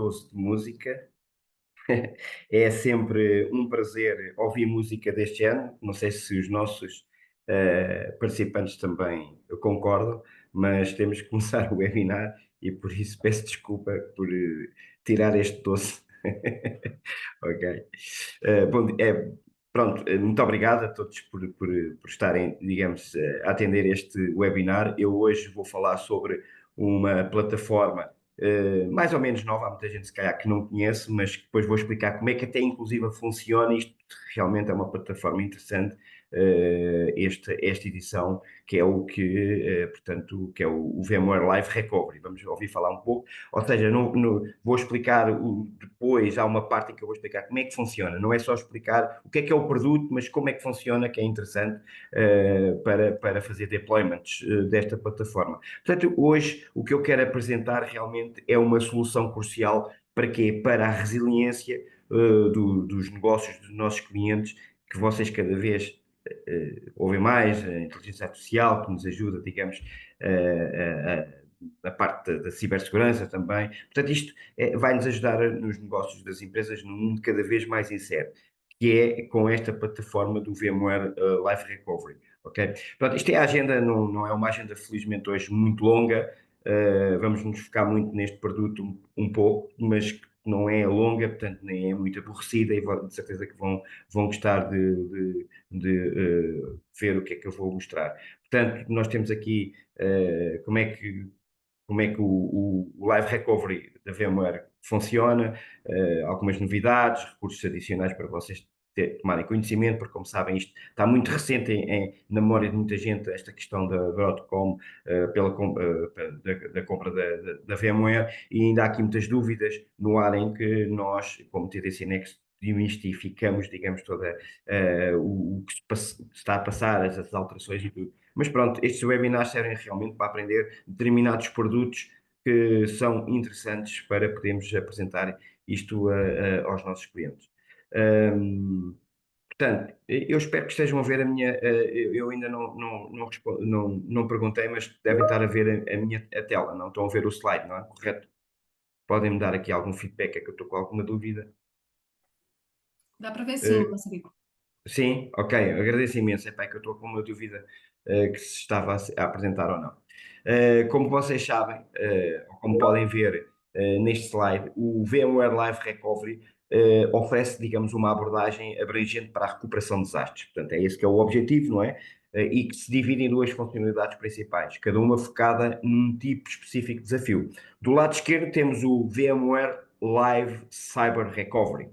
host de música. É sempre um prazer ouvir música deste ano. Não sei se os nossos participantes também concordam, mas temos que começar o webinar e por isso peço desculpa por tirar este doce. Ok. Bom, pronto, muito obrigado a todos por estarem, digamos, a atender este webinar. Eu hoje vou falar sobre uma plataforma mais ou menos nova, há muita gente se calhar que não conhece, mas depois vou explicar como é que até inclusive funciona. Isto realmente é uma plataforma interessante, esta edição, que é portanto, que é o VMware Live Recovery. Vamos ouvir falar um pouco, ou seja, vou explicar depois, há uma parte em que eu vou explicar como é que funciona, não é só explicar o que é o produto, mas como é que funciona, que é interessante para fazer deployments desta plataforma. Portanto, hoje o que eu quero apresentar realmente é uma solução crucial para quê? Para a resiliência dos negócios dos nossos clientes, que vocês cada vez ouvem mais, a inteligência artificial que nos ajuda, digamos, na parte da cibersegurança também. Portanto, isto vai nos ajudar nos negócios das empresas num mundo cada vez mais incerto, que é com esta plataforma do VMware Live Recovery. Ok? Pronto, isto é a agenda, não é uma agenda felizmente hoje muito longa, vamos nos focar muito neste produto um pouco, mas não é longa, portanto nem é muito aborrecida e de certeza que vão gostar de ver o que é que eu vou mostrar. Portanto, nós temos aqui como é que o Live Recovery da VMware funciona, algumas novidades, recursos adicionais para vocês tomarem conhecimento, porque, como sabem, isto está muito recente na memória de muita gente, esta questão da Broadcom, da compra da VMware, e ainda há aqui muitas dúvidas no ar em que nós, como TDC Next, demistificamos, digamos, o que está a passar, as alterações e tudo. Mas pronto, estes webinars servem realmente para aprender determinados produtos que são interessantes para podermos apresentar isto aos nossos clientes. Portanto, eu espero que estejam a ver a minha. Eu ainda não perguntei, mas devem estar a ver a minha tela, não estão a ver o slide, não é? Correto? Podem-me dar aqui algum feedback, é que eu estou com alguma dúvida. Dá para ver sim, Uh, Massarico. sim, ok, agradeço imenso. É pá, é que eu estou com uma dúvida que se estava a apresentar ou não. Como vocês sabem, ou como podem ver neste slide, o VMware Live Recovery oferece, digamos, uma abordagem abrangente para a recuperação de desastres. Portanto, é esse que é o objetivo, não é? E que se divide em duas funcionalidades principais, cada uma focada num tipo específico de desafio. Do lado esquerdo temos o VMware Live Cyber Recovery,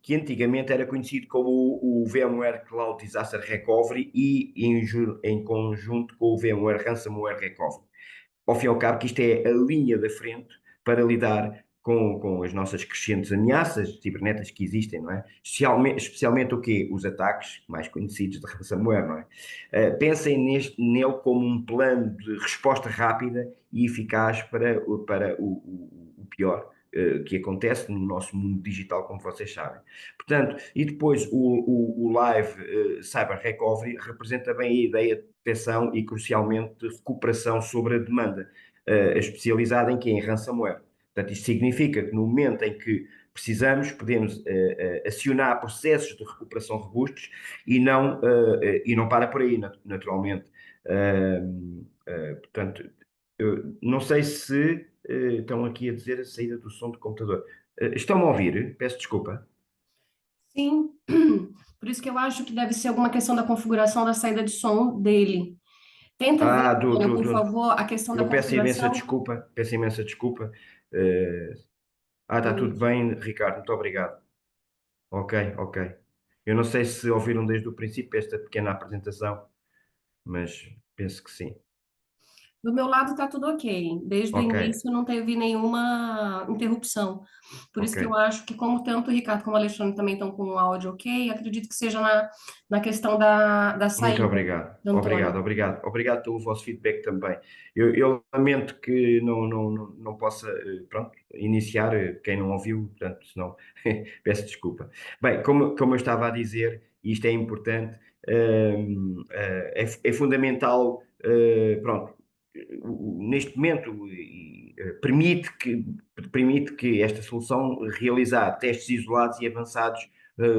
que antigamente era conhecido como o VMware Cloud Disaster Recovery e em conjunto com o VMware Ransomware Recovery. Ao fim e ao cabo, que isto é a linha da frente para lidar com as nossas crescentes ameaças cibernéticas que existem, não é? Especialmente o quê? Os ataques mais conhecidos de ransomware, não é? Pensem nele como um plano de resposta rápida e eficaz para o pior que acontece no nosso mundo digital, como vocês sabem. Portanto, e depois o Live Cyber Recovery representa bem a ideia de proteção e, crucialmente, de recuperação sobre a demanda, especializada em quê? Em ransomware. Portanto, isto significa que no momento em que precisamos, podemos acionar processos de recuperação robustos e não para por aí, naturalmente. Portanto, eu não sei se estão aqui a dizer a saída do som do computador. Estão-me a ouvir? Peço desculpa. Sim, por isso que eu acho que deve ser alguma questão da configuração da saída de som dele. Tenta ver, Ah, por favor, a questão da eu peço imensa configuração. desculpa, peço imensa desculpa. Eh, está tudo bem, Ricardo, muito obrigado. Ok, ok. Eu não sei se ouviram desde o princípio esta pequena apresentação, mas penso que sim. Do meu lado está tudo ok. Desde o Ok, início não teve nenhuma interrupção. Por isso ok. que eu acho que, como tanto o Ricardo como o Alexandre também estão com o áudio ok, acredito que seja na questão da Muito saída obrigado, do obrigado, Antônio. obrigado, obrigado pelo vosso feedback também. Eu lamento que não possa, pronto, iniciar quem não ouviu, portanto, senão peço desculpa. Bem, como eu estava a dizer, e isto é importante, é fundamental, pronto, neste momento, permite que esta solução realizar testes isolados e avançados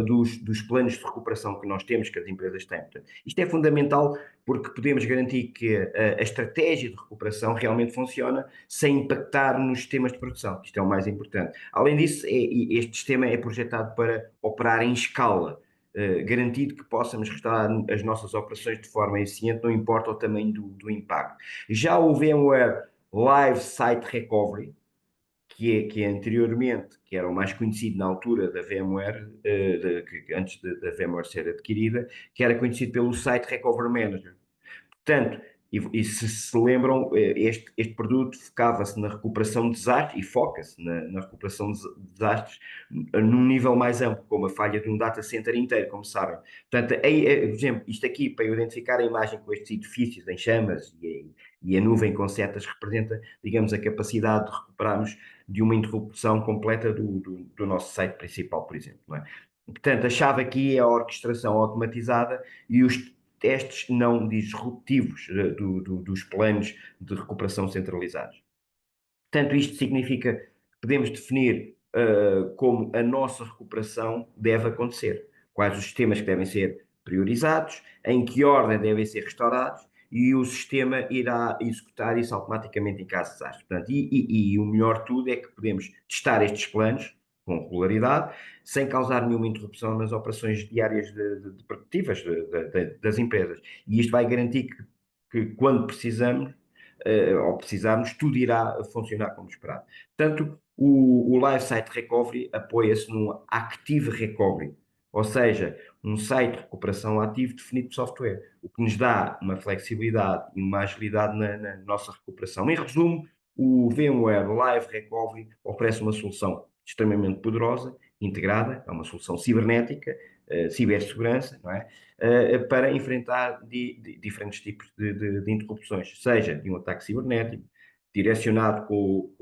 dos planos de recuperação que nós temos, que as empresas têm. Portanto, isto é fundamental porque podemos garantir que a estratégia de recuperação realmente funciona sem impactar nos sistemas de produção. Isto é o mais importante. Além disso, este sistema é projetado para operar em escala, garantido que possamos restaurar as nossas operações de forma eficiente, não importa o tamanho do impacto. Já o VMware Live Site Recovery, que anteriormente, que era o mais conhecido na altura da VMware, antes da VMware ser adquirida, que era conhecido pelo Site Recovery Manager. Portanto, e se lembram, este produto focava-se na recuperação de desastres, e foca-se na recuperação de desastres num nível mais amplo, como a falha de um data center inteiro, como sabem. Portanto, por exemplo, isto aqui, para eu identificar a imagem com estes edifícios em chamas e a nuvem com setas, representa, digamos, a capacidade de recuperarmos de uma interrupção completa do nosso site principal, por exemplo. Não é? Portanto, a chave aqui é a orquestração automatizada e os testes não disruptivos dos planos de recuperação centralizados. Portanto, isto significa que podemos definir como a nossa recuperação deve acontecer, quais os sistemas que devem ser priorizados, em que ordem devem ser restaurados e o sistema irá executar isso automaticamente em caso de desastre. Portanto, e o melhor de tudo é que podemos testar estes planos com regularidade, sem causar nenhuma interrupção nas operações diárias produtivas das empresas. E isto vai garantir que quando precisamos, ou precisarmos, tudo irá funcionar como esperado. Portanto, o Live Site Recovery apoia-se num Active Recovery, ou seja, um site de recuperação ativo definido de software, o que nos dá uma flexibilidade e uma agilidade na nossa recuperação. Em resumo, o VMware Live Recovery oferece uma solução extremamente poderosa, integrada, é uma solução cibernética, cibersegurança, não é? Para enfrentar diferentes tipos de interrupções, seja de um ataque cibernético, direcionado com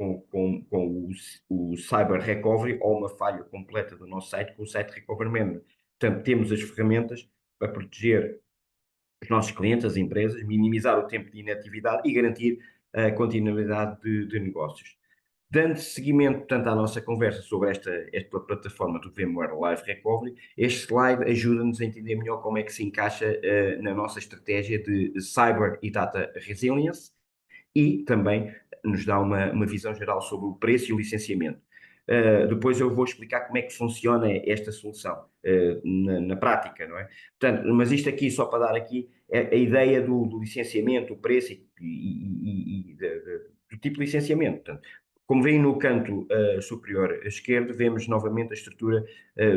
o Cyber Recovery ou uma falha completa do nosso site com o Site Recovery Manager. Portanto, temos as ferramentas para proteger os nossos clientes, as empresas, minimizar o tempo de inatividade e garantir a continuidade de negócios. Dando seguimento, portanto, à nossa conversa sobre esta plataforma do VMware Live Recovery, este slide ajuda-nos a entender melhor como é que se encaixa na nossa estratégia de Cyber e Data Resilience e também nos dá uma visão geral sobre o preço e o licenciamento. Depois eu vou explicar como é que funciona esta solução na prática, não é? Portanto, mas isto aqui, só para dar aqui, a ideia do licenciamento, o preço e do tipo de licenciamento. Portanto, como veem no canto superior esquerdo, vemos novamente a estrutura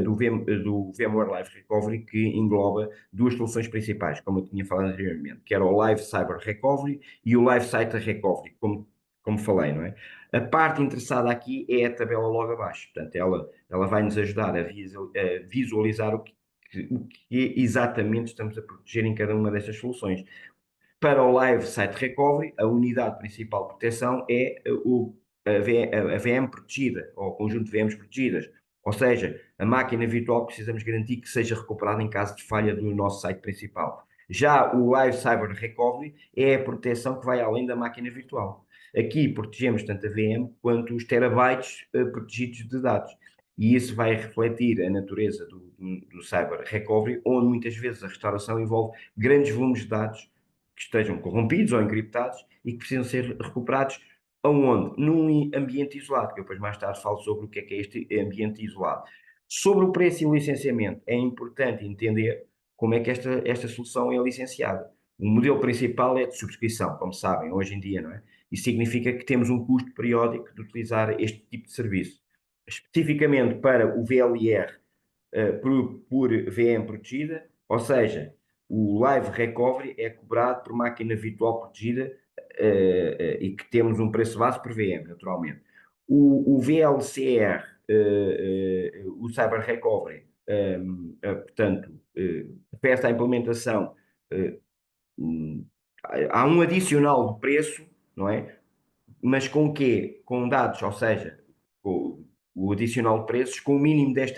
do VMware Live Recovery, que engloba duas soluções principais, como eu tinha falado anteriormente, que era o Live Cyber Recovery e o Live Site Recovery, como falei, não é? A parte interessada aqui é a tabela logo abaixo, portanto, ela vai nos ajudar a visualizar o que exatamente estamos a proteger em cada uma destas soluções. Para o Live Site Recovery, a unidade principal de proteção é a VM protegida, ou o conjunto de VMs protegidas. Ou seja, a máquina virtual que precisamos garantir que seja recuperada em caso de falha do nosso site principal. Já o Live Cyber Recovery é a proteção que vai além da máquina virtual. Aqui protegemos tanto a VM quanto os terabytes protegidos de dados. E isso vai refletir a natureza do Cyber Recovery, onde muitas vezes a restauração envolve grandes volumes de dados que estejam corrompidos ou encriptados e que precisam ser recuperados aonde? Num ambiente isolado, que eu depois mais tarde falo sobre o que é este ambiente isolado. Sobre o preço e o licenciamento, é importante entender como é que esta solução é licenciada. O modelo principal é de subscrição, como sabem, hoje em dia, não é? Isso significa que temos um custo periódico de utilizar este tipo de serviço. Especificamente para o VLR, por VM protegida, ou seja, o Live Recovery é cobrado por máquina virtual protegida e que temos um preço base por VM, naturalmente. O VLCR, o Cyber Recovery, portanto, peça a implementação, um, há um adicional de preço, não é? Mas com o quê? Com dados, ou seja, o adicional de preços com o mínimo de 10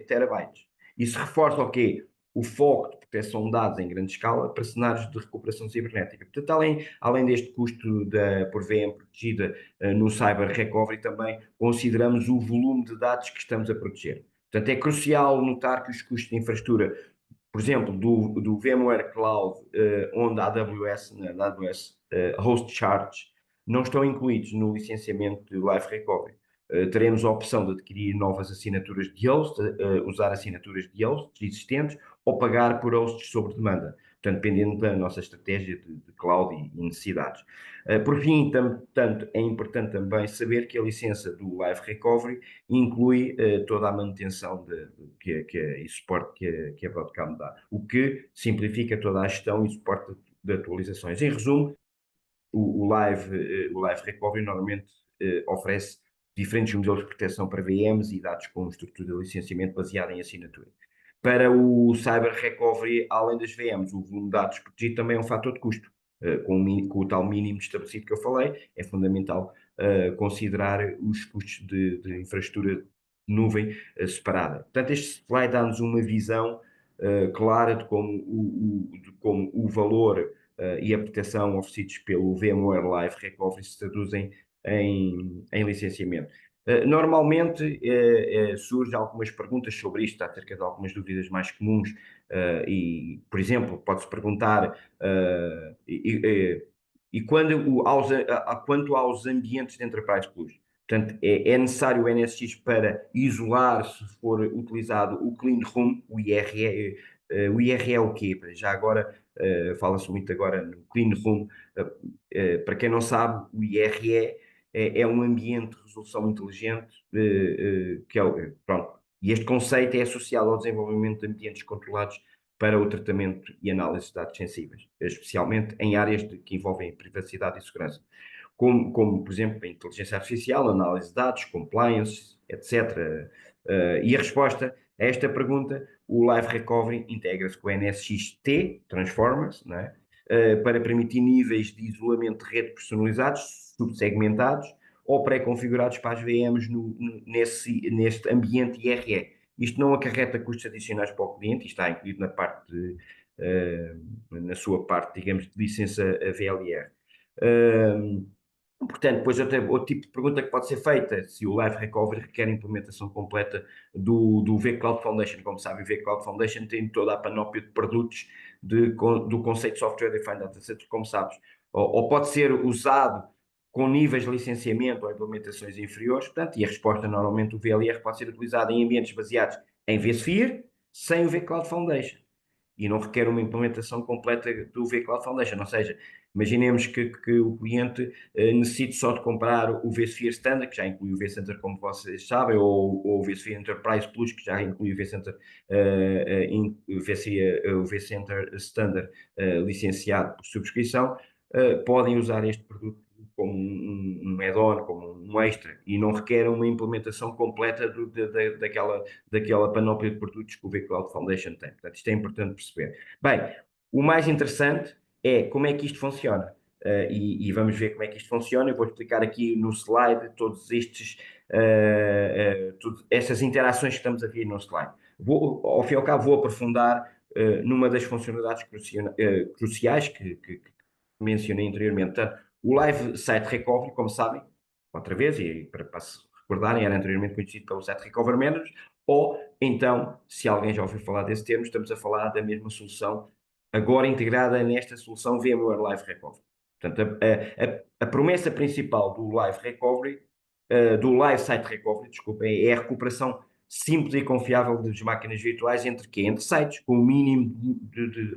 terabytes. Isso reforça o quê? o foco de proteção de dados em grande escala para cenários de recuperação cibernética. Portanto, além deste custo por VM protegida no Cyber Recovery, também consideramos o volume de dados que estamos a proteger. Portanto, é crucial notar que os custos de infraestrutura, por exemplo, do VMware Cloud, onde a AWS, na AWS Host Charge, não estão incluídos no licenciamento de Live Recovery. Teremos a opção de adquirir novas assinaturas de host, usar assinaturas de hosts existentes ou pagar por hosts sob demanda, portanto, dependendo da nossa estratégia de cloud e necessidades. Por fim, portanto, é importante também saber que a licença do Live Recovery inclui toda a manutenção e suporte que a Broadcom dá, o que simplifica toda a gestão e suporte de atualizações. Em resumo, o Live Recovery normalmente oferece diferentes modelos de proteção para VMs e dados com estrutura de licenciamento baseada em assinatura. Para o Cyber Recovery, além das VMs, o volume de dados protegido também é um fator de custo. Com o tal mínimo estabelecido que eu falei, é fundamental considerar os custos de infraestrutura de nuvem separada. Portanto, este slide dá-nos uma visão clara de como o valor e a proteção oferecidos pelo VMware Live Recovery se traduzem em licenciamento. Normalmente surgem algumas perguntas sobre isto, acerca de algumas dúvidas mais comuns, e, por exemplo, pode-se perguntar quanto aos ambientes de Enterprise Plus. Portanto, é necessário o NSX para isolar, se for utilizado o Clean Room, o IRE. O IRE é o quê? Já agora, fala-se muito agora no Clean Room. Para quem não sabe, o IRE é um ambiente de resolução inteligente, que pronto. E este conceito é associado ao desenvolvimento de ambientes controlados para o tratamento e análise de dados sensíveis, especialmente em áreas que envolvem privacidade e segurança, como, por exemplo, a inteligência artificial, análise de dados, compliance, etc. E a resposta a esta pergunta, o Live Recovery integra-se com o NSX-T, Transformers, não é? Para permitir níveis de isolamento de rede personalizados, subsegmentados ou pré-configurados para as VMs neste ambiente IRE. Isto não acarreta custos adicionais para o cliente, isto está incluído na sua parte, digamos, de licença VLR. Portanto, depois outro tipo de pergunta que pode ser feita, se o Live Recovery requer a implementação completa do vCloud Foundation. Como sabe, o vCloud Foundation tem toda a panóplia de produtos do conceito de Software Defined Data Center, como sabes. Ou pode ser usado com níveis de licenciamento ou implementações inferiores, portanto, e a resposta, normalmente, o VLR pode ser utilizado em ambientes baseados em vSphere, sem o vCloud Foundation. E não requer uma implementação completa do vCloud Foundation. Ou seja, imaginemos que o cliente necessite só de comprar o vSphere Standard, que já inclui o vCenter, como vocês sabem, ou o vSphere Enterprise Plus, que já inclui o vCenter, o vCenter Standard licenciado por subscrição. Podem usar este produto como um add-on, como um extra, e não requer uma implementação completa daquela panóplia de produtos que o vCloud Foundation tem. Portanto, isto é importante perceber. Bem, o mais interessante é como é que isto funciona. E vamos ver como é que isto funciona. Eu vou explicar aqui no slide todas estas interações que estamos a ver no slide. Ao fim e ao cabo, vou aprofundar numa das funcionalidades cruciais que mencionei anteriormente. Portanto, o Live Site Recovery, como sabem, outra vez, e para se recordarem, era anteriormente conhecido pelo Site Recovery Manager, ou então, se alguém já ouviu falar desse termo, estamos a falar da mesma solução, agora integrada nesta solução VMware Live Recovery. Portanto, a promessa principal do Live Recovery, do Live Site Recovery, desculpem, é a recuperação simples e confiável das máquinas virtuais entre sites, com o mínimo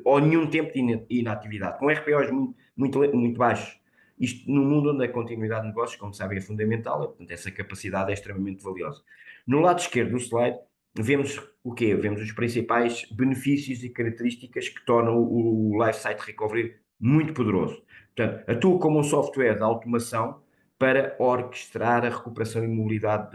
ou nenhum tempo de inatividade, com RPOs muito baixos. Isto no mundo onde a continuidade de negócios, como sabem, é fundamental, portanto, essa capacidade é extremamente valiosa. No lado esquerdo do slide, vemos o quê? Vemos os principais benefícios e características que tornam o Live Site Recovery muito poderoso. Portanto, atua como um software de automação para orquestrar a recuperação e mobilidade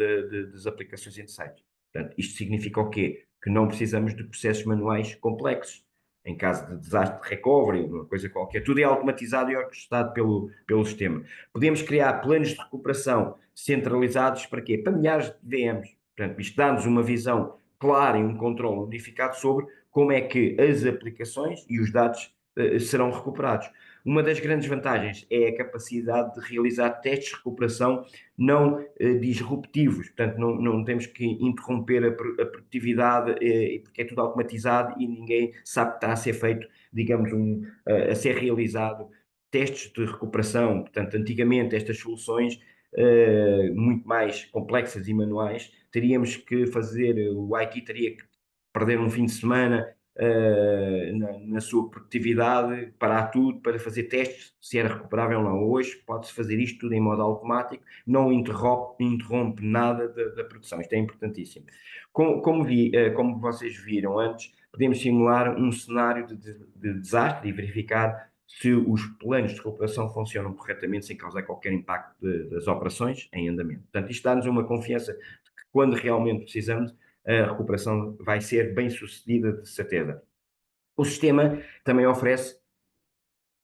das aplicações entre sites. Portanto, isto significa o quê? Que não precisamos de processos manuais complexos. Em caso de desastre de recovery, uma coisa qualquer, tudo é automatizado e orquestrado pelo sistema. Podemos criar planos de recuperação centralizados para quê? Para milhares de VMs. Portanto, isto dá-nos uma visão clara e um controle unificado sobre como é que as aplicações e os dados serão recuperados. Uma das grandes vantagens é a capacidade de realizar testes de recuperação não disruptivos, portanto, não temos que interromper a produtividade, porque é tudo automatizado e ninguém sabe que está a ser feito, digamos, a ser realizado testes de recuperação. Portanto, antigamente estas soluções muito mais complexas e manuais, teríamos que fazer, o IT teria que perder um fim de semana na sua produtividade, parar tudo para fazer testes se era recuperável ou não. Hoje pode-se fazer isto tudo em modo automático, não interrompe nada da produção. Isto é importantíssimo. Como vocês viram antes, podemos simular um cenário de desastre e verificar se os planos de recuperação funcionam corretamente sem causar qualquer impacto das operações em andamento. Portanto, isto dá-nos uma confiança de que quando realmente precisamos, a recuperação vai ser bem sucedida, de certeza. O sistema também oferece,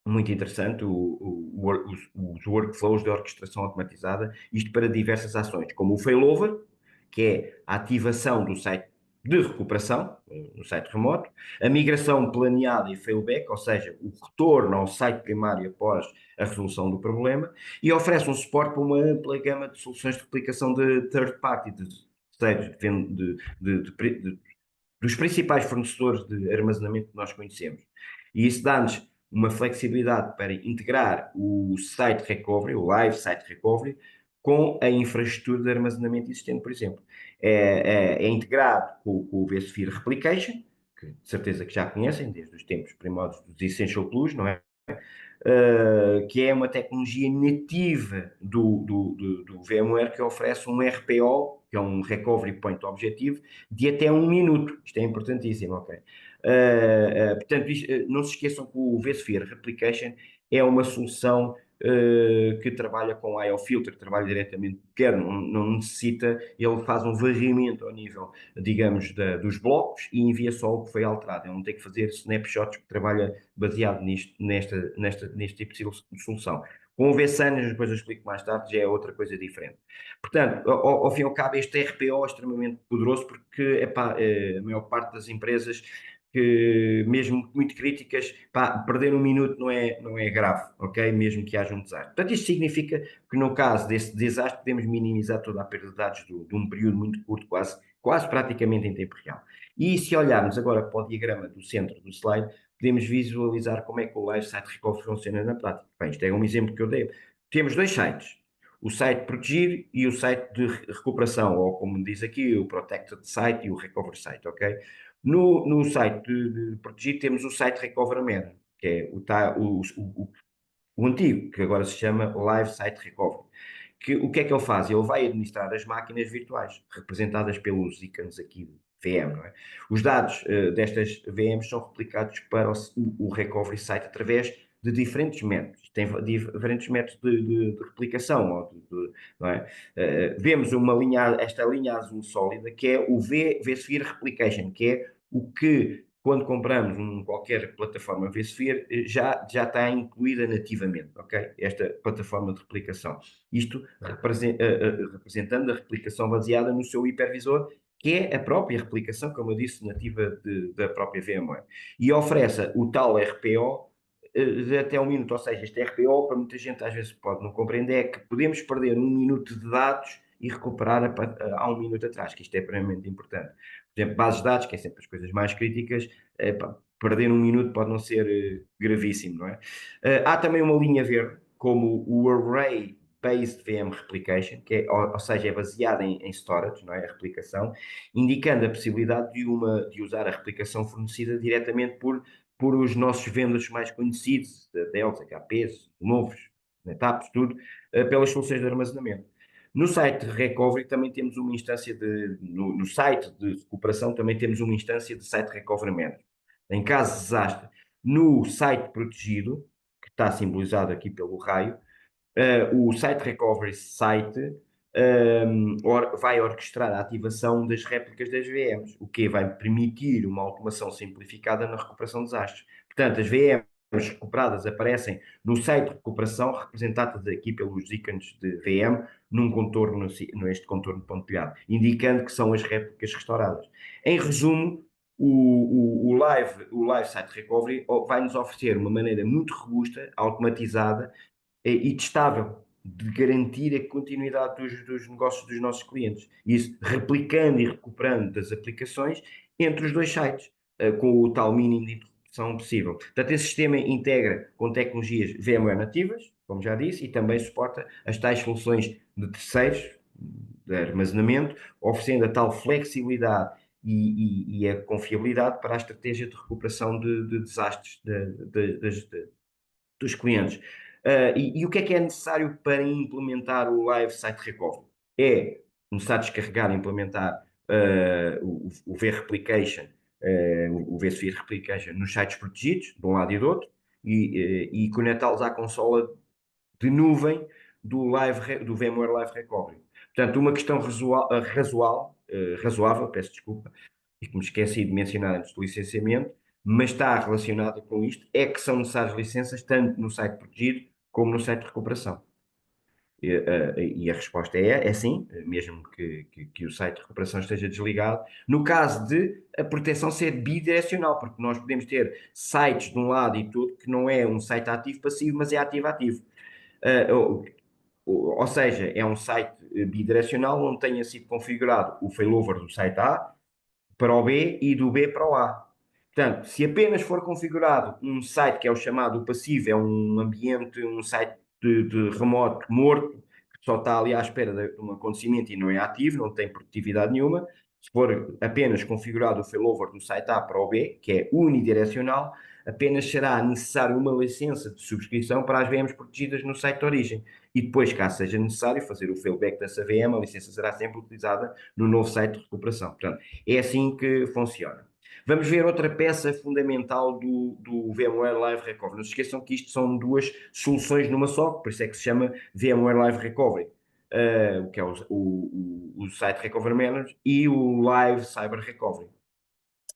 muito interessante, os workflows de orquestração automatizada, isto para diversas ações, como o failover, que é a ativação do site de recuperação, no site remoto, a migração planeada e failback, ou seja, o retorno ao site primário após a resolução do problema, e oferece um suporte para uma ampla gama de soluções de replicação de third party, de terceiros, dos principais fornecedores de armazenamento que nós conhecemos. E isso dá-nos uma flexibilidade para integrar o Site Recovery, o Live Site Recovery, com a infraestrutura de armazenamento existente, por exemplo. É integrado com o vSphere Replication, que de certeza que já conhecem, desde os tempos primórdios dos Essential Plus, não é? Que é uma tecnologia nativa do VMware, que oferece um RPO, que é um Recovery Point Objective, de até 1 minuto. Isto é importantíssimo, ok? Portanto, não se esqueçam que o vSphere Replication é uma solução que trabalha com IO Filter, trabalha diretamente do kernel, não necessita, ele faz um varrimento ao nível, digamos, dos blocos e envia só o que foi alterado. Ele não tem que fazer snapshots, porque trabalha baseado neste tipo de solução. Com o vSANs, depois eu explico mais tarde, já é outra coisa diferente. Portanto, ao fim e ao cabo, este RPO é extremamente poderoso, porque epá, a maior parte das empresas que, mesmo muito críticas, pá, perder 1 minuto não é grave, ok? Mesmo que haja um desastre. Portanto, isto significa que no caso desse desastre podemos minimizar toda a perda de dados de um período muito curto, quase praticamente em tempo real. E se olharmos agora para o diagrama do centro do slide, podemos visualizar como é que o Live Site Recovery funciona na prática. Bem, isto é um exemplo que eu dei. Temos dois sites, o site protegido e o site de recuperação, ou como diz aqui, o Protected Site e o Recovery Site, ok? No site de protegido temos o site Recovery Man, que é o antigo, que agora se chama Live Site Recovery. O que é que ele faz? Ele vai administrar as máquinas virtuais, representadas pelos ícones aqui de VM, não é? Os dados destas VMs são replicados para o Recovery Site através de diferentes métodos. Tem diferentes métodos de replicação, não é? Vemos esta linha azul sólida, que é o vSphere Replication, que é o que, quando compramos qualquer plataforma vSphere, já está incluída nativamente, ok? Esta plataforma de replicação. Isto representando a replicação baseada no seu hipervisor, que é a própria replicação, como eu disse, nativa da própria VMware. E oferece o tal RPO de até 1 minuto, ou seja, este RPO, para muita gente às vezes pode não compreender, é que podemos perder 1 minuto de dados e recuperar há 1 minuto atrás, que isto é extremamente importante. Por exemplo, bases de dados, que é sempre as coisas mais críticas, perder 1 minuto pode não ser gravíssimo, não é? Há também uma linha verde, como o Array Based VM Replication, que é, ou seja, é baseada em storage, não é? A replicação, indicando a possibilidade de usar a replicação fornecida diretamente por os nossos vendors mais conhecidos, da Dell, HPs, Novos, NetApps, tudo, pelas soluções de armazenamento. No site de recovery também temos uma instância no site de recuperação também temos uma instância de site recovery manager. Em caso de desastre, no site protegido, que está simbolizado aqui pelo raio, o Site Recovery Site vai orquestrar a ativação das réplicas das VMs, o que vai permitir uma automação simplificada na recuperação de desastres. Portanto, as VMs recuperadas aparecem no site de recuperação, representadas aqui pelos ícones de VM, neste contorno pontilhado, indicando que são as réplicas restauradas. Em resumo, o Live Site Recovery vai-nos oferecer uma maneira muito robusta, automatizada e testável de garantir a continuidade dos negócios dos nossos clientes. Isso replicando e recuperando das aplicações entre os dois sites, com o tal mínimo de interrupção possível. Portanto, esse sistema integra com tecnologias VMware nativas, como já disse, e também suporta as tais soluções de terceiros, de armazenamento, oferecendo a tal flexibilidade e a confiabilidade para a estratégia de recuperação de desastres dos clientes. E o que é necessário para implementar o Live Site Recovery? É necessário descarregar e implementar o vReplication, o vSphere Replication nos sites protegidos, de um lado e do outro, e conectá-los à consola de nuvem do VMware Live Recovery. Portanto, uma questão razoável, peço desculpa, e que me esqueci de mencionar antes do licenciamento, mas está relacionada com isto, é que são necessárias licenças tanto no site protegido como no site de recuperação. E a resposta é sim, mesmo que o site de recuperação esteja desligado, no caso de a proteção ser bidirecional, porque nós podemos ter sites de um lado e tudo que não é um site ativo-passivo, mas é ativo-ativo. Ou seja, é um site bidirecional onde tenha sido configurado o failover do site A para o B e do B para o A. Portanto, se apenas for configurado um site que é o chamado passivo, é um ambiente, um site de remoto morto, que só está ali à espera de um acontecimento e não é ativo, não tem produtividade nenhuma. Se for apenas configurado o failover do site A para o B, que é unidirecional, apenas será necessário uma licença de subscrição para as VMs protegidas no site de origem. E depois, caso seja necessário fazer o failback dessa VM, a licença será sempre utilizada no novo site de recuperação. Portanto, é assim que funciona. Vamos ver outra peça fundamental do VMware Live Recovery. Não se esqueçam que isto são duas soluções numa só, por isso é que se chama VMware Live Recovery, que é o Site Recovery Manager e o Live Cyber Recovery.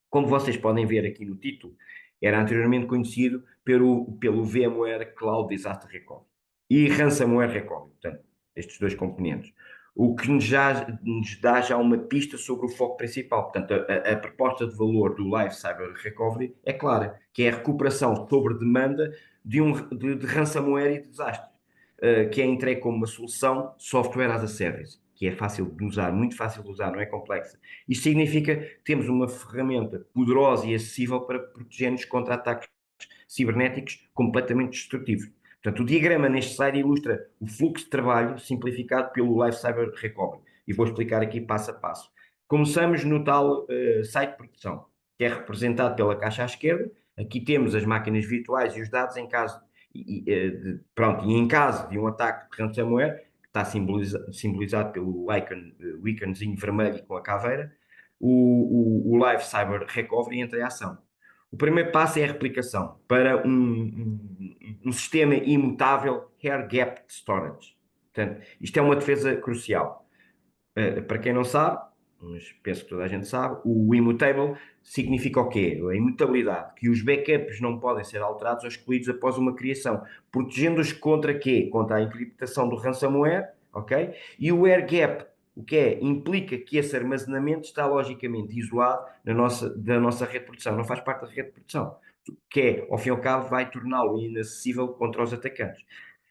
Como vocês podem ver aqui no título, era anteriormente conhecido pelo VMware Cloud Disaster Recovery e Ransomware Recovery, portanto, estes dois componentes. O que nos dá já uma pista sobre o foco principal. Portanto, a proposta de valor do Live Cyber Recovery é clara, que é a recuperação sobre demanda de ransomware e de desastres, que é entregue como uma solução software as a service, que é fácil de usar, muito fácil de usar, não é complexa. Isto significa que temos uma ferramenta poderosa e acessível para proteger-nos contra ataques cibernéticos completamente destrutivos. Portanto, o diagrama neste slide ilustra o fluxo de trabalho simplificado pelo Live Cyber Recovery. E vou explicar aqui passo a passo. Começamos no tal site de proteção, que é representado pela caixa à esquerda. Aqui temos as máquinas virtuais e os dados em caso e em caso de um ataque de ransomware, que está simbolizado pelo o íconezinho vermelho com a caveira, o Live Cyber Recovery entra em ação. O primeiro passo é a replicação para um sistema imutável Air Gap Storage. Portanto, isto é uma defesa crucial. Para quem não sabe, mas penso que toda a gente sabe, o immutable significa o quê? A imutabilidade, que os backups não podem ser alterados ou excluídos após uma criação, protegendo-os contra quê? Contra a encriptação do ransomware, ok? E o air gap, o que é? Implica que esse armazenamento está logicamente isolado da nossa rede de produção, não faz parte da rede de produção, que é, ao fim e ao cabo, vai torná-lo inacessível contra os atacantes.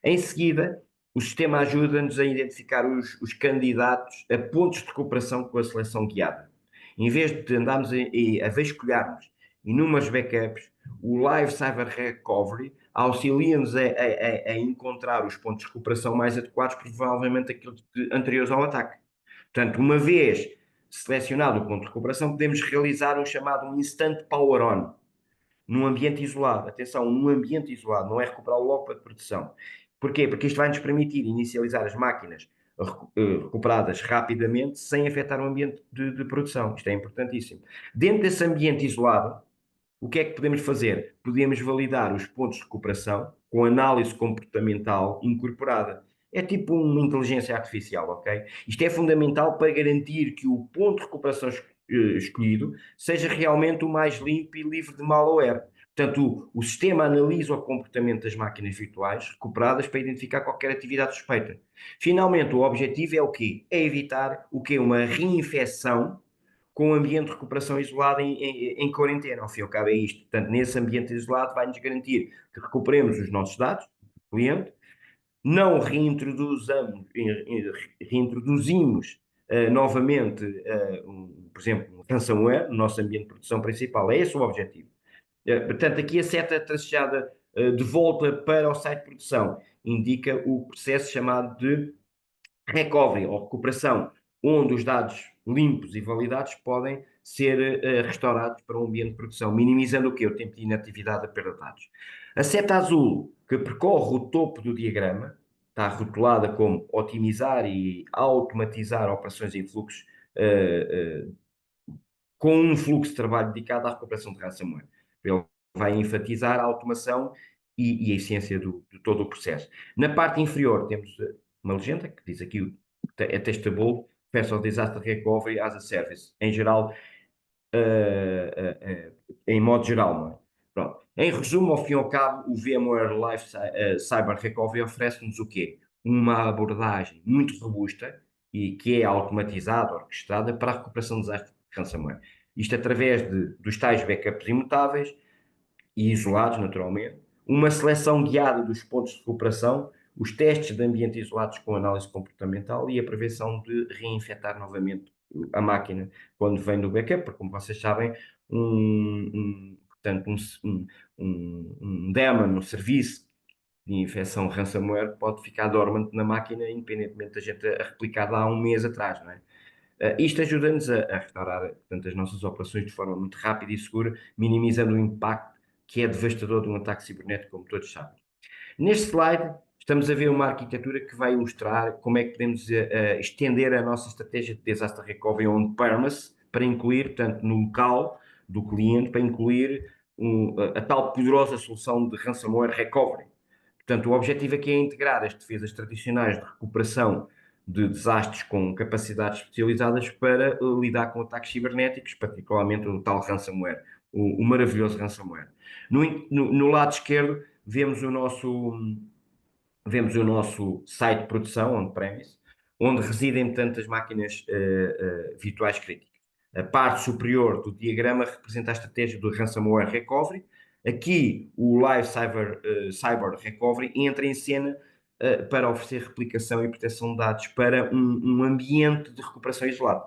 Em seguida, o sistema ajuda-nos a identificar os candidatos a pontos de recuperação com a seleção guiada. Em vez de andarmos a vasculharmos inúmeros backups, o Live Cyber Recovery auxilia-nos a encontrar os pontos de recuperação mais adequados, provavelmente aqueles anteriores ao ataque. Portanto, uma vez selecionado o ponto de recuperação, podemos realizar um chamado Instant Power On, num ambiente isolado. Atenção, num ambiente isolado, não é recuperar logo para a produção. Porquê? Porque isto vai nos permitir inicializar as máquinas recuperadas rapidamente, sem afetar o ambiente de produção. Isto é importantíssimo. Dentro desse ambiente isolado, o que é que podemos fazer? Podemos validar os pontos de recuperação com análise comportamental incorporada. É tipo uma inteligência artificial, ok? Isto é fundamental para garantir que o ponto de recuperação escolhido seja realmente o mais limpo e livre de malware. Portanto, o sistema analisa o comportamento das máquinas virtuais recuperadas para identificar qualquer atividade suspeita. Finalmente, o objetivo é o quê? É evitar o quê? Uma reinfecção com um ambiente de recuperação isolado em quarentena. Ao fim e ao cabo é isto. Portanto, nesse ambiente isolado vai-nos garantir que recuperemos os nossos dados, do cliente, não reintroduzimos novamente, por exemplo, um ransomware no nosso ambiente de produção principal. É esse o objetivo. Portanto, aqui a seta tracejada de volta para o site de produção indica o processo chamado de recovery ou recuperação, onde os dados limpos e validados podem ser restaurados para um ambiente de produção, minimizando o quê? O tempo de inatividade da perda de dados. A seta azul, que percorre o topo do diagrama, está rotulada como otimizar e automatizar operações em fluxos, com um fluxo de trabalho dedicado à recuperação de ransomware. Ele vai enfatizar a automação e a essência de todo o processo. Na parte inferior temos uma legenda que diz aqui é testable, Personal Disaster Recovery as a Service. Em geral, em modo geral, não é? Pronto. Em resumo, ao fim e ao cabo, o VMware Live Cyber Recovery oferece-nos o quê? Uma abordagem muito robusta e que é automatizada, orquestrada para a recuperação de desastres de ransomware. Isto através dos tais backups imutáveis e isolados, naturalmente, uma seleção guiada dos pontos de recuperação, os testes de ambiente isolados com análise comportamental e a prevenção de reinfectar novamente a máquina quando vem do backup, porque, como vocês sabem, portanto, um daemon, um serviço de infecção ransomware pode ficar dormente na máquina, independentemente da gente a replicar lá há um mês atrás, não é? Isto ajuda-nos a restaurar, portanto, as nossas operações de forma muito rápida e segura, minimizando o impacto que é devastador de um ataque cibernético, como todos sabem. Neste slide, estamos a ver uma arquitetura que vai mostrar como é que podemos estender a nossa estratégia de disaster recovery on-premise para incluir, portanto, no local do cliente, para incluir a tal poderosa solução de ransomware recovery. Portanto, o objetivo aqui é integrar as defesas tradicionais de recuperação de desastres com capacidades especializadas para lidar com ataques cibernéticos, particularmente o tal ransomware, o maravilhoso ransomware. No lado esquerdo, vemos o nosso site de produção, on-premise, onde residem tantas máquinas virtuais críticas. A parte superior do diagrama representa a estratégia do ransomware recovery. Aqui, o Live Cyber Recovery entra em cena para oferecer replicação e proteção de dados para um ambiente de recuperação isolado,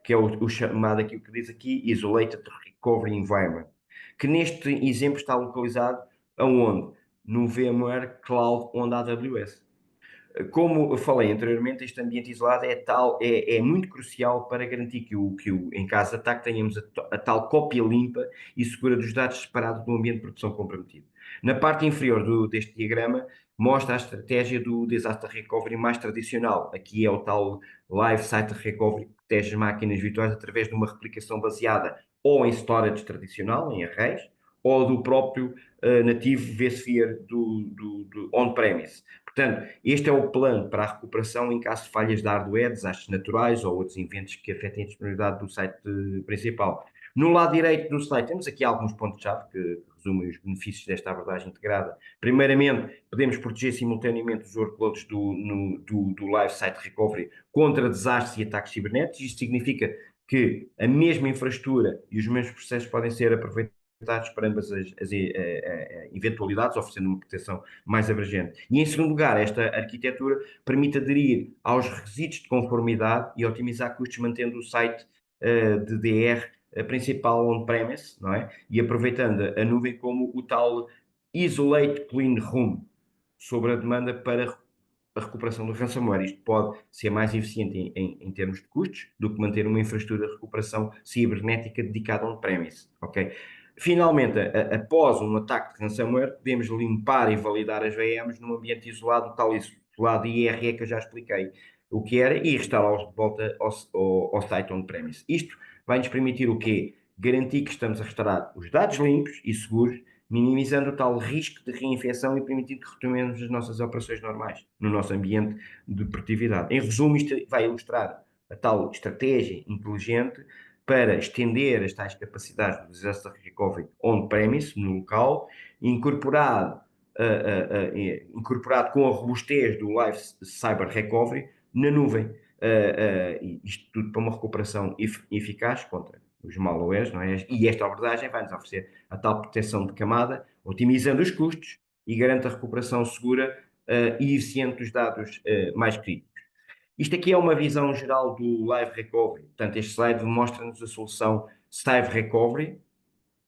que é o chamado aqui, o que diz aqui, Isolated Recovery Environment, que neste exemplo está localizado aonde? No VMware Cloud on AWS. Como eu falei anteriormente, este ambiente isolado é muito crucial para garantir que em caso de ataque tenhamos a tal cópia limpa e segura dos dados separados do ambiente de produção comprometido. Na parte inferior deste diagrama mostra a estratégia do Disaster Recovery mais tradicional. Aqui é o tal Live Site Recovery, que protege as máquinas virtuais através de uma replicação baseada ou em storage tradicional, em arrays, ou do próprio nativo vSphere do on-premise. Portanto, este é o plano para a recuperação em caso de falhas de hardware, desastres naturais ou outros eventos que afetem a disponibilidade do site principal. No lado direito do slide temos aqui alguns pontos-chave que resumem os benefícios desta abordagem integrada. Primeiramente, podemos proteger simultaneamente os workloads do Live Site Recovery contra desastres e ataques cibernéticos. Isto significa que a mesma infraestrutura e os mesmos processos podem ser aproveitados para ambas as eventualidades, oferecendo uma proteção mais abrangente. E, em segundo lugar, esta arquitetura permite aderir aos requisitos de conformidade e otimizar custos, mantendo o site de DR principal on-premise, não é? E aproveitando a nuvem como o tal Isolate Clean Room, sobre a demanda para a recuperação do ransomware. Isto pode ser mais eficiente em termos de custos do que manter uma infraestrutura de recuperação cibernética dedicada on-premise, ok? Finalmente, após um ataque de ransomware, podemos limpar e validar as VMs num ambiente isolado, tal isolado IRE que eu já expliquei o que era, e restaurá-los de volta ao site on-premise. Isto vai-nos permitir o quê? Garantir que estamos a restaurar os dados limpos e seguros, minimizando o tal risco de reinfecção e permitindo que retomemos as nossas operações normais no nosso ambiente de produtividade. Em resumo, isto vai ilustrar a tal estratégia inteligente para estender as tais capacidades do Disaster Recovery on-premise, no local, incorporado com a robustez do Live Cyber Recovery na nuvem, e isto tudo para uma recuperação eficaz contra os malwares, não é? E esta abordagem vai-nos oferecer a tal proteção de camada, otimizando os custos e garante a recuperação segura e eficiente dos dados mais críticos. Isto aqui é uma visão geral do Live Recovery. Portanto, este slide mostra-nos a solução Live Recovery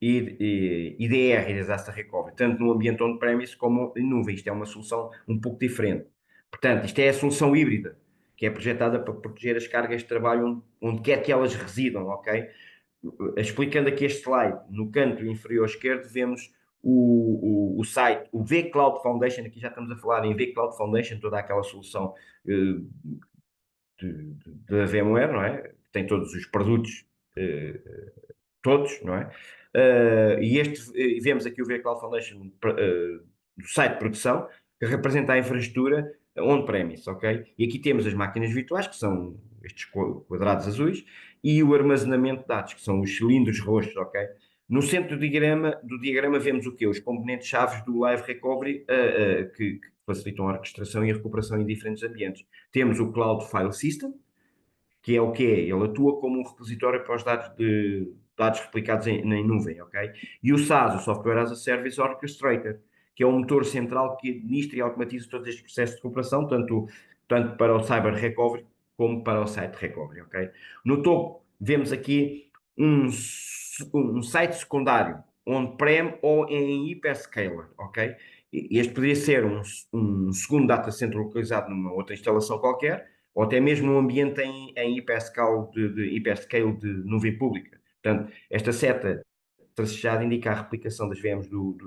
e DR, Disaster Recovery, tanto no ambiente on-premise como em nuvem. Isto é uma solução um pouco diferente. Portanto, isto é a solução híbrida, que é projetada para proteger as cargas de trabalho onde quer que elas residam, ok? Explicando aqui este slide, no canto inferior esquerdo vemos o site, o vCloud Foundation, aqui já estamos a falar em vCloud Foundation, toda aquela solução da VMware, não é? Tem todos os produtos, todos, não é? Vemos aqui o vCloud Foundation do site de produção, que representa a infraestrutura on-premise, ok? E aqui temos as máquinas virtuais, que são estes quadrados azuis, e o armazenamento de dados, que são os cilindros roxos, ok? No centro do diagrama vemos o quê? Os componentes-chave do Live Recovery que facilitam a orquestração e a recuperação em diferentes ambientes. Temos o Cloud File System, que é o quê? Ele atua como um repositório para os dados replicados em nuvem, ok? E o SaaS, o Software as a Service Orchestrator, que é um motor central que administra e automatiza todos estes processos de recuperação, tanto para o Cyber Recovery como para o Site Recovery, ok? No topo, vemos aqui um site secundário, on-prem ou em hyperscaler, ok? Este poderia ser um segundo data center localizado numa outra instalação qualquer, ou até mesmo num ambiente em hyperscale de nuvem pública. Portanto, esta seta tracejada indica a replicação das VMs do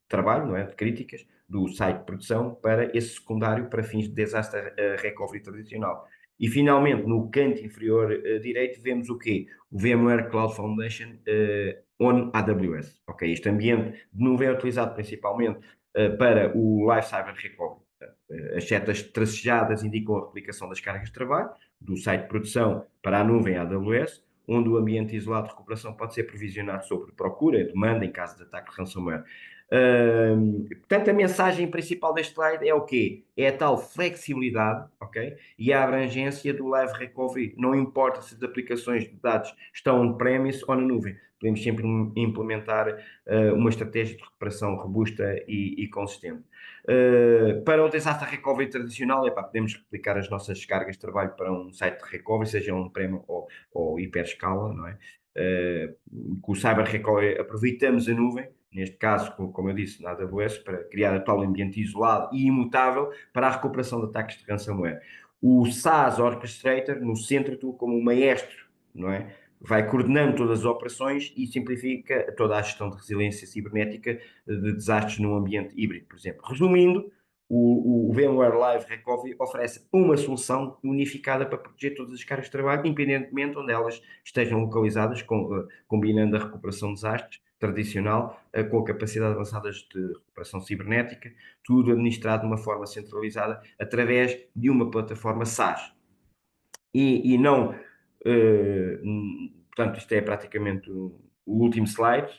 trabalho, não é? De críticas, do site de produção para esse secundário para fins de disaster recovery tradicional. E finalmente, no canto inferior direito, vemos o quê? O VMware Cloud Foundation on AWS. Ok, este ambiente de nuvem é utilizado principalmente para o Live Cyber Recovery. As setas tracejadas indicam a replicação das cargas de trabalho do site de produção para a nuvem AWS, onde o ambiente isolado de recuperação pode ser provisionado sobre procura e demanda em caso de ataque de ransomware. Portanto, a mensagem principal deste slide é o quê? É a tal flexibilidade, ok? E a abrangência do Live Recovery. Não importa se as aplicações de dados estão on-premise ou na nuvem. Podemos sempre implementar uma estratégia de recuperação robusta e consistente. Para o disaster recovery tradicional, podemos replicar as nossas cargas de trabalho para um site de recovery, seja on-prem ou hiperscala, não é? Com o Cyber Recovery aproveitamos a nuvem, neste caso, como eu disse, na AWS, para criar a tal ambiente isolado e imutável para a recuperação de ataques de ransomware. O SaaS Orchestrator, no centro, atua como um maestro, não é? Vai coordenando todas as operações e simplifica toda a gestão de resiliência cibernética de desastres num ambiente híbrido, por exemplo. Resumindo, o VMware Live Recovery oferece uma solução unificada para proteger todas as cargas de trabalho, independentemente de onde elas estejam localizadas, combinando a recuperação de desastres tradicional com a capacidade avançada de recuperação cibernética, tudo administrado de uma forma centralizada através de uma plataforma SaaS. E não, portanto, isto é praticamente o último slide.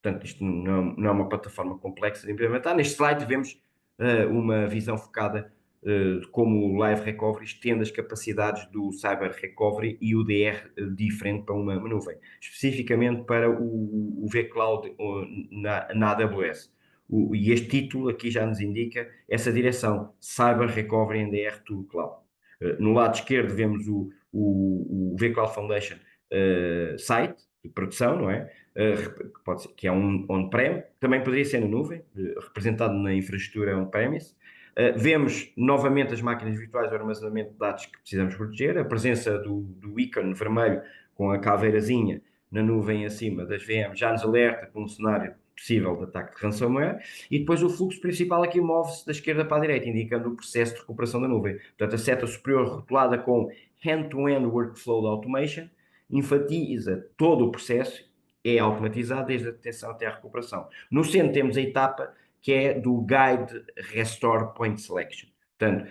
Portanto, isto não é uma plataforma complexa de implementar. Neste slide vemos uma visão focada de como o Live Recovery estende as capacidades do Cyber Recovery e o DR diferente para uma nuvem, especificamente para o vCloud na AWS. E este título aqui já nos indica essa direção, Cyber Recovery and DR to Cloud. No lado esquerdo vemos o vCloud Foundation site de produção, não é? Que é um on-prem, também poderia ser na nuvem, representado na infraestrutura on-premise. Vemos novamente as máquinas virtuais de armazenamento de dados que precisamos proteger, a presença do ícone vermelho com a caveirazinha na nuvem acima das VMs já nos alerta para um cenário possível de ataque de ransomware, e depois o fluxo principal aqui move-se da esquerda para a direita, indicando o processo de recuperação da nuvem. Portanto, a seta superior rotulada com End-to-End Workflow Automation enfatiza todo o processo, é automatizado desde a detecção até a recuperação. No centro temos a etapa que é do Guide Restore Point Selection. Portanto,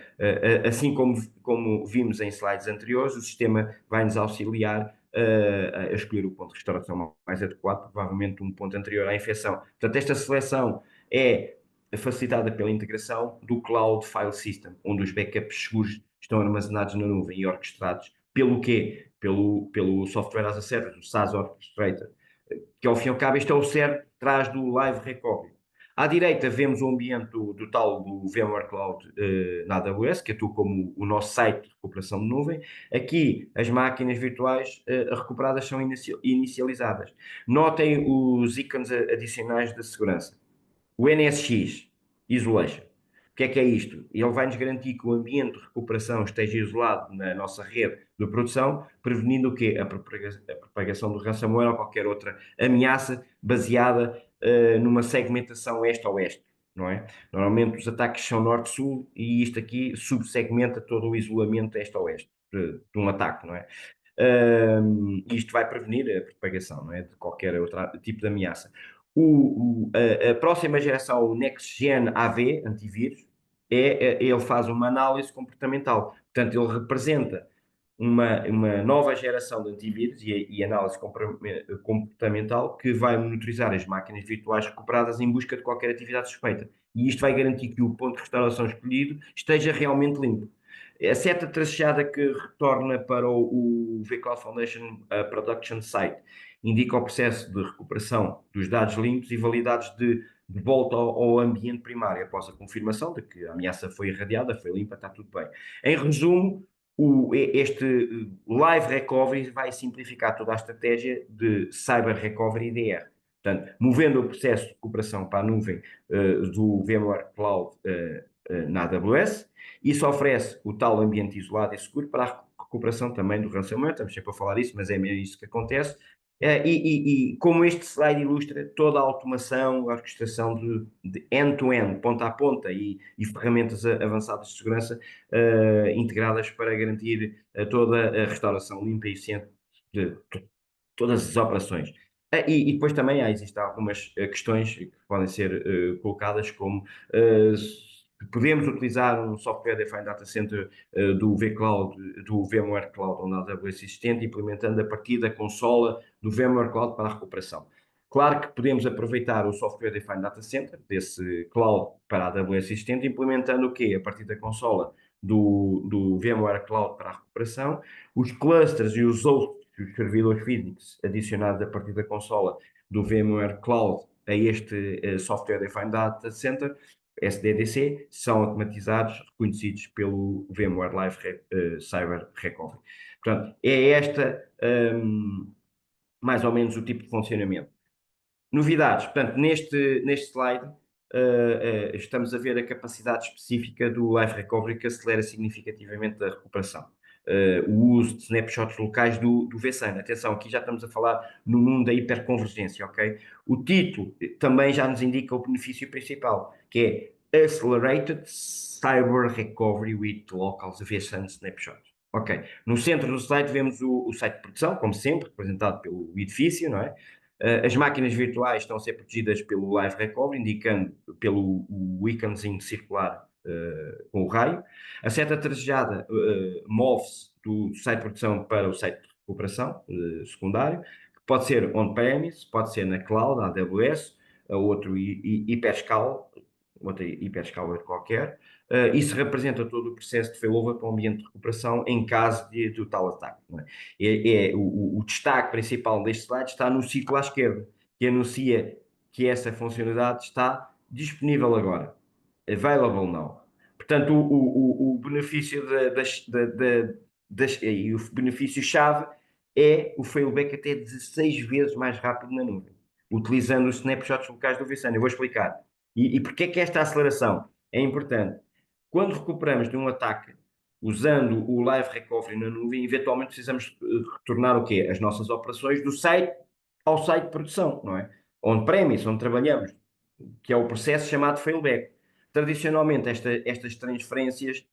assim como vimos em slides anteriores, o sistema vai nos auxiliar a escolher o ponto de restauração mais adequado, provavelmente um ponto anterior à infecção. Portanto, esta seleção é facilitada pela integração do Cloud File System, onde os backups seguros estão armazenados na nuvem e orquestrados pelo quê? Pelo Software as a Service, o SaaS Orchestrator, que ao fim e ao cabo este é o cerne que traz do Live Recovery. À direita vemos o ambiente do tal do VMware Cloud na AWS, que atua como o nosso site de recuperação de nuvem. Aqui as máquinas virtuais recuperadas são inicializadas. Notem os ícones adicionais de segurança. O NSX, Isolation. O que é isto? Ele vai nos garantir que o ambiente de recuperação esteja isolado na nossa rede de produção, prevenindo o quê? A propagação do ransomware ou qualquer outra ameaça baseada numa segmentação oeste-oeste, não é? Normalmente os ataques são norte-sul e isto aqui subsegmenta todo o isolamento este-oeste de um ataque, não é? Isto vai prevenir a propagação, não é? De qualquer outro tipo de ameaça. A próxima geração, o Next Gen AV, antivírus, ele faz uma análise comportamental. Portanto, ele representa uma nova geração de antivírus e análise comportamental que vai monitorizar as máquinas virtuais recuperadas em busca de qualquer atividade suspeita. E isto vai garantir que o ponto de restauração escolhido esteja realmente limpo. A seta tracejada que retorna para o vCloud Foundation Production Site indica o processo de recuperação dos dados limpos e validados de volta ao ambiente primário, após a confirmação de que a ameaça foi irradiada, foi limpa, está tudo bem. Em resumo, este Live Recovery vai simplificar toda a estratégia de Cyber Recovery IDR. Portanto, movendo o processo de recuperação para a nuvem do VMware Cloud na AWS, isso oferece o tal ambiente isolado e seguro para a recuperação também do ransomware, estamos sempre a falar isso, mas é mesmo isso que acontece. E como este slide ilustra, toda a automação, a orquestração de end-to-end, ponta a ponta, e ferramentas avançadas de segurança integradas para garantir toda a restauração limpa e eficiente de todas as operações. E depois também existem algumas questões que podem ser colocadas, como podemos utilizar um software defined data center do vCloud, do VMware Cloud ou na AWS existente, implementando a partir da consola do VMware Cloud para a recuperação. Claro que podemos aproveitar o software defined data center desse cloud para a AWS existente, implementando o quê? A partir da consola do VMware Cloud para a recuperação, os clusters e os outros os servidores físicos adicionados a partir da consola do VMware Cloud a este Software Defined Data Center, SDDC, são automatizados, reconhecidos pelo VMware Live Cyber Recovery. Portanto, é esta mais ou menos o tipo de funcionamento. Novidades, portanto, neste slide estamos a ver a capacidade específica do Live Recovery que acelera significativamente a recuperação. O uso de snapshots locais do vSAN. Atenção, aqui já estamos a falar no mundo da hiperconvergência, ok? O título também já nos indica o benefício principal, que é Accelerated Cyber Recovery with Local vSAN Snapshots. Ok, no centro do slide vemos o site de produção, como sempre, representado pelo edifício, não é? As máquinas virtuais estão a ser protegidas pelo Live Recovery, indicando pelo íconezinho circular com o raio. A seta trajejada move-se do site de produção para o site de recuperação secundário, que pode ser on-premise, pode ser na cloud, na AWS, outro hiperscaler qualquer. Isso representa todo o processo de failover para o ambiente de recuperação em caso de tal ataque. Não é? O destaque principal deste slide está no ciclo à esquerda, que anuncia que essa funcionalidade está disponível agora. Available now. Portanto, o benefício e o benefício-chave é o failback até 16 vezes mais rápido na nuvem, utilizando os snapshots locais do vSAN. Eu vou explicar. E porquê que esta aceleração é importante? Quando recuperamos de um ataque usando o Live Recovery na nuvem, eventualmente precisamos retornar o quê? As nossas operações do site ao site de produção, não é? On-premise, onde trabalhamos, que é o processo chamado failback. Tradicionalmente, estas transferências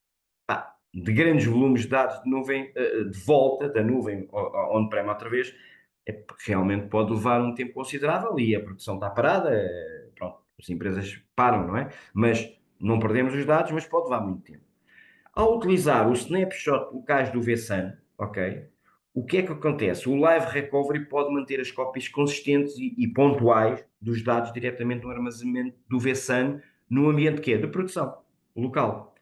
de grandes volumes de dados de nuvem, de volta da nuvem on-prem outra vez, realmente pode levar um tempo considerável e a produção está parada, pronto, as empresas param, não é? Mas não perdemos os dados, mas pode levar muito tempo. Ao utilizar o snapshot locais do vSAN, ok? O que é que acontece? O Live Recovery pode manter as cópias consistentes e pontuais dos dados diretamente no armazenamento do vSAN no ambiente que é de produção local.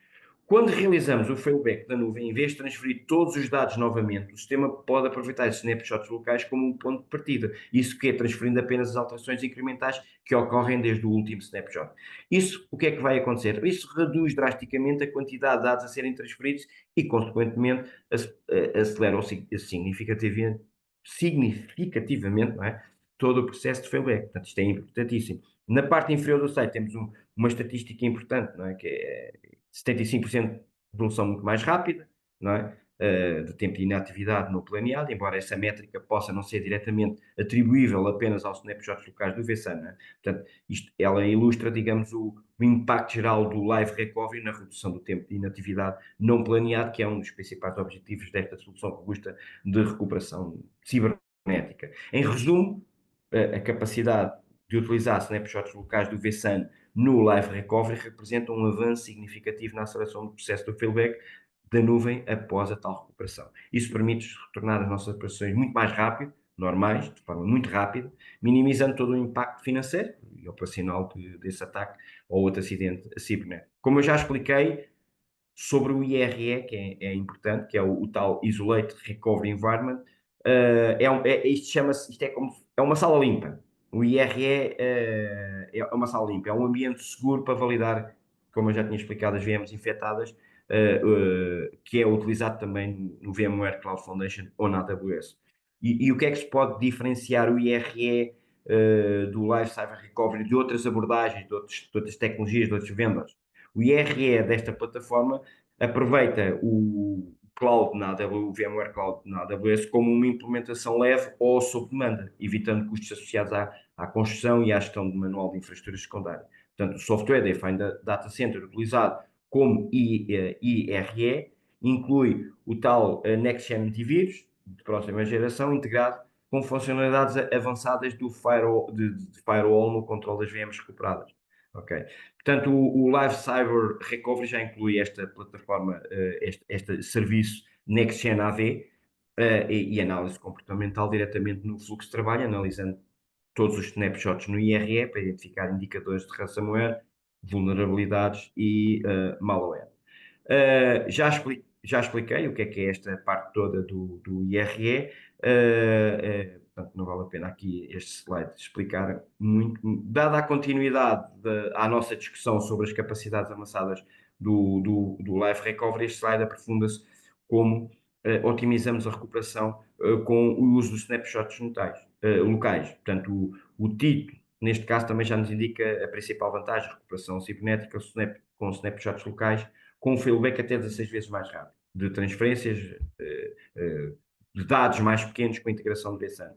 Quando realizamos o failback da nuvem, em vez de transferir todos os dados novamente, o sistema pode aproveitar esses snapshots locais como um ponto de partida. Isso que é transferindo apenas as alterações incrementais que ocorrem desde o último snapshot. Isso, o que é que vai acontecer? Isso reduz drasticamente a quantidade de dados a serem transferidos e, consequentemente, acelera significativamente, não é? Todo o processo de failback. Portanto, isto é importantíssimo. Na parte inferior do site temos uma estatística importante, não é? Que é 75% de resolução muito mais rápida, não é? De tempo de inatividade no planeado, embora essa métrica possa não ser diretamente atribuível apenas aos snapshots locais do VSAN. Não é? Portanto, ela ilustra, digamos, o impacto geral do Live Recovery na redução do tempo de inatividade não planeado, que é um dos principais objetivos desta solução robusta de recuperação cibernética. Em resumo, a capacidade de utilizar snapshots locais do VSAN no Live Recovery representa um avanço significativo na aceleração do processo do failback da nuvem após a tal recuperação. Isso permite retornar as nossas operações muito mais rápido, normais, de forma muito rápida, minimizando todo o impacto financeiro e operacional desse ataque ou outro acidente cibernético. Como eu já expliquei, sobre o IRE, que é importante, que é o tal Isolate Recovery Environment, é uma sala limpa. O IRE é uma sala limpa, é um ambiente seguro para validar, como eu já tinha explicado, as VMs infectadas, que é utilizado também no VMware Cloud Foundation ou na AWS. E o que é que se pode diferenciar o IRE do Live Cyber Recovery de outras abordagens, de outras tecnologias, de outros vendors? O IRE desta plataforma aproveita o cloud na AWS, o VMware Cloud na AWS como uma implementação leve ou sob demanda, evitando custos associados à construção e à gestão de manual de infraestrutura secundária. Portanto, o software Defined Data Center utilizado como IRE inclui o tal Next Gen Antivírus de próxima geração integrado com funcionalidades avançadas do firewall, de firewall no controle das VMs recuperadas. Ok. Portanto, o Live Cyber Recovery já inclui esta plataforma, este serviço Next Gen AV e análise comportamental diretamente no fluxo de trabalho, analisando todos os snapshots no IRE para identificar indicadores de ransomware, vulnerabilidades e malware. Já expliquei o que é esta parte toda do IRE, portanto não vale a pena aqui este slide explicar muito. Dada a continuidade à nossa discussão sobre as capacidades avançadas do Live Recovery, este slide aprofunda-se como otimizamos a recuperação com o uso dos snapshots locais. Portanto, o título, neste caso, também já nos indica a principal vantagem, a recuperação cibernética com snapshots locais, com um failback até 16 vezes mais rápido, de transferências de dados mais pequenos com a integração de vSAN.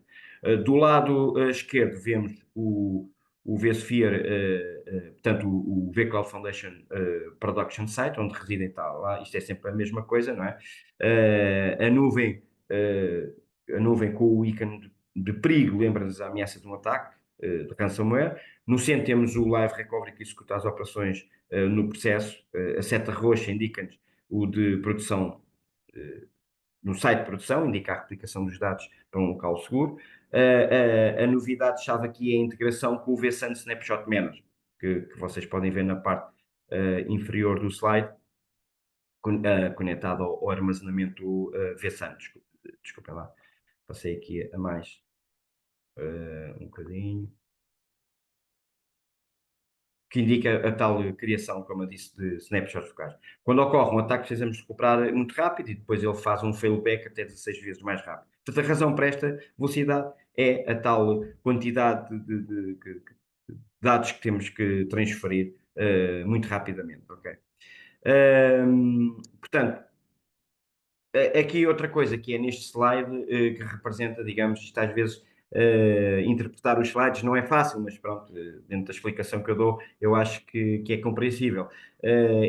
Do lado esquerdo vemos o vSphere, portanto o vCloud Foundation Production Site, onde residem tal, lá, isto é sempre a mesma coisa, não é? A nuvem com o ícone de perigo, lembra-nos a ameaça de um ataque de ransomware. No centro temos o Live Recovery que executa as operações no processo. A seta roxa indica-nos o de produção, no site de produção, indica a replicação dos dados para um local seguro. A novidade-chave aqui é a integração com o vSAN Snapshot Manager, que vocês podem ver na parte inferior do slide, conectado ao armazenamento vSAN. Desculpem lá, passei aqui a mais um bocadinho. Que indica a tal criação, como eu disse, de snapshots locais. Quando ocorre um ataque, precisamos recuperar muito rápido e depois ele faz um failback até 16 vezes mais rápido. Portanto, a razão para esta velocidade é a tal quantidade de dados que temos que transferir muito rapidamente. Okay? Portanto, aqui outra coisa que é neste slide que representa, digamos, isto às vezes interpretar os slides não é fácil, mas pronto, dentro da explicação que eu dou, eu acho que é compreensível.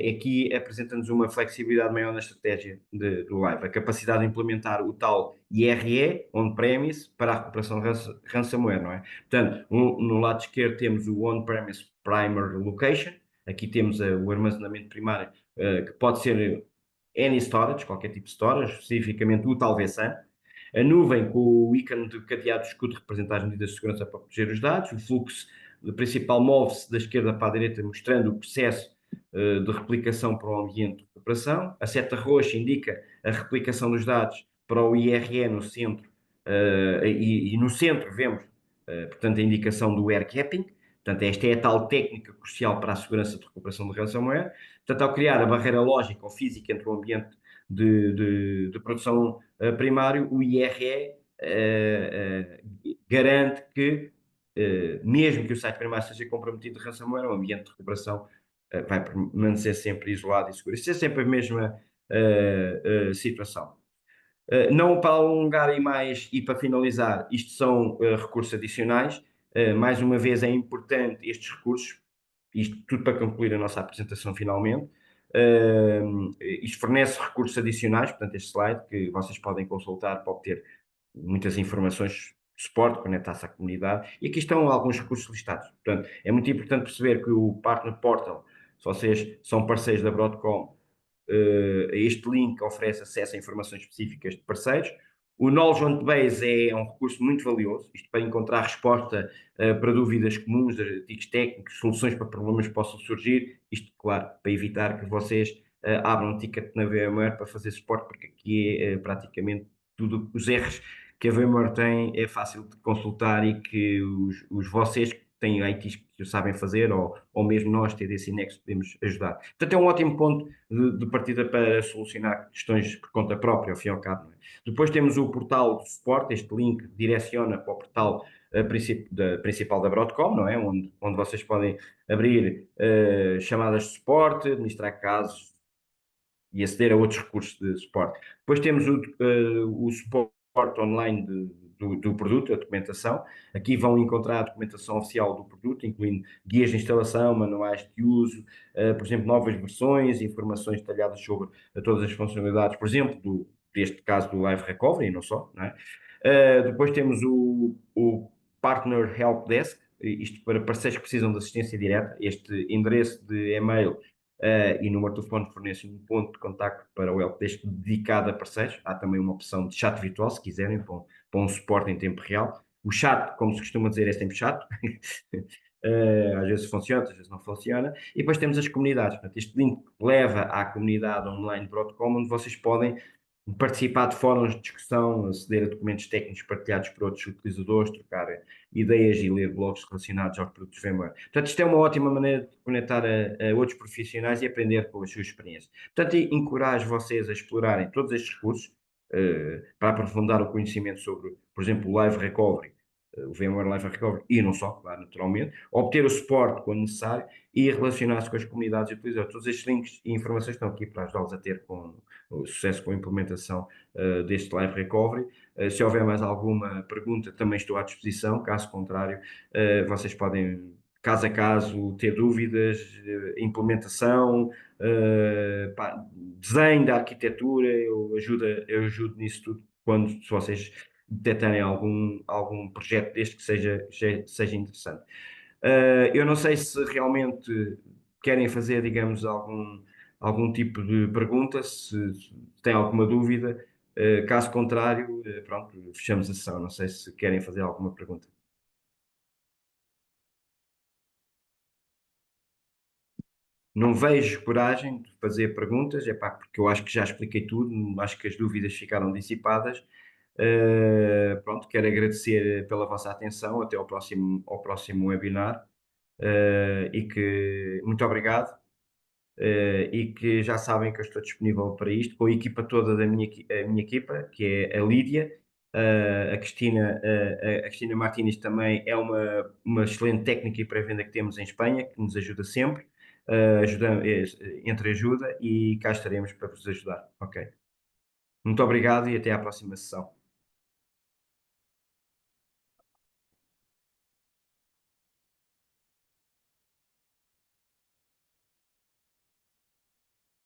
Aqui apresenta-nos uma flexibilidade maior na estratégia do Live, a capacidade de implementar o tal IRE, on-premise, para a recuperação ransomware, não é? Portanto, no lado esquerdo temos o on-premise primary location, aqui temos o armazenamento primário, que pode ser any storage, qualquer tipo de storage, especificamente o tal vSAN, a nuvem com o ícone de cadeado de escudo representa as medidas de segurança para proteger os dados, o fluxo principal move-se da esquerda para a direita, mostrando o processo de replicação para o ambiente de recuperação. A seta roxa indica a replicação dos dados para o IRE no centro, e no centro vemos, portanto, a indicação do air gapping. Portanto, esta é a tal técnica crucial para a segurança de recuperação de ransomware. Portanto, ao criar a barreira lógica ou física entre o ambiente de produção primário, o IRE garante que, mesmo que o site primário seja comprometido de ransomware, o ambiente de recuperação vai permanecer sempre isolado e seguro. Isso é sempre a mesma situação. Não para alongar e mais e para finalizar, isto são recursos adicionais. Mais uma vez é importante estes recursos, isto tudo para concluir a nossa apresentação finalmente. Isto fornece recursos adicionais, portanto, este slide que vocês podem consultar para obter muitas informações de suporte, conectar-se à comunidade. E aqui estão alguns recursos listados. Portanto, é muito importante perceber que o Partner Portal, se vocês são parceiros da Broadcom, este link oferece acesso a informações específicas de parceiros. O Knowledge on Base é um recurso muito valioso, isto para encontrar resposta para dúvidas comuns, artigos técnicos, soluções para problemas que possam surgir, isto, claro, para evitar que vocês abram um ticket na VMware para fazer suporte, porque aqui é praticamente tudo os erros que a VMware tem é fácil de consultar e que os vocês que têm ITs que o sabem fazer, ou mesmo nós, TDC Next, podemos ajudar. Portanto, é um ótimo ponto de partida para solucionar questões por conta própria, ao fim e ao cabo. Não é? Depois temos o portal de suporte, este link direciona para o portal principal da Broadcom, não é? Onde vocês podem abrir chamadas de suporte, administrar casos e aceder a outros recursos de suporte. Depois temos o suporte online do produto, a documentação. Aqui vão encontrar a documentação oficial do produto, incluindo guias de instalação, manuais de uso, por exemplo, novas versões, informações detalhadas sobre todas as funcionalidades, por exemplo, deste caso do Live Recovery, não só. Não é? Depois temos o Partner Help Desk, isto para parceiros que precisam de assistência direta. Este endereço de e-mail e número de telefone fornece um ponto de contacto para o helpdesk dedicado a parceiros. Há também uma opção de chat virtual, se quiserem, para um suporte em tempo real. O chat, como se costuma dizer, é sempre chato. Às vezes funciona, às vezes não funciona. E depois temos as comunidades. Portanto, este link leva à comunidade online Broadcom, onde vocês podem participar de fóruns de discussão, aceder a documentos técnicos partilhados por outros utilizadores, trocar ideias e ler blogs relacionados aos produtos VMware. Portanto, isto é uma ótima maneira de conectar a outros profissionais e aprender com as suas experiências. Portanto, encorajo vocês a explorarem todos estes recursos para aprofundar o conhecimento sobre, por exemplo, o Live Recovery, o VMware Live Recovery e não só, claro, naturalmente, obter o suporte quando necessário e relacionar-se com as comunidades e utilizar. Todos estes links e informações estão aqui para ajudá-los a ter o sucesso com a implementação deste Live Recovery. Se houver mais alguma pergunta, também estou à disposição. Caso contrário, vocês podem, caso a caso, ter dúvidas, implementação, desenho da arquitetura, eu ajudo nisso tudo se vocês detectarem algum projeto deste que seja interessante. Eu não sei se realmente querem fazer, digamos, algum tipo de pergunta, se têm alguma dúvida. Caso contrário, pronto, fechamos a sessão. Não sei se querem fazer alguma pergunta. Não vejo coragem de fazer perguntas, porque eu acho que já expliquei tudo, acho que as dúvidas ficaram dissipadas. Pronto, quero agradecer pela vossa atenção, até ao próximo webinar, e que muito obrigado, e que já sabem que eu estou disponível para isto, com a equipa toda a minha equipa, que é a Lídia, a Cristina Martínez também é uma excelente técnica e pré-venda que temos em Espanha, que nos ajuda sempre, entre ajuda, e cá estaremos para vos ajudar. Ok. Muito obrigado e até à próxima sessão.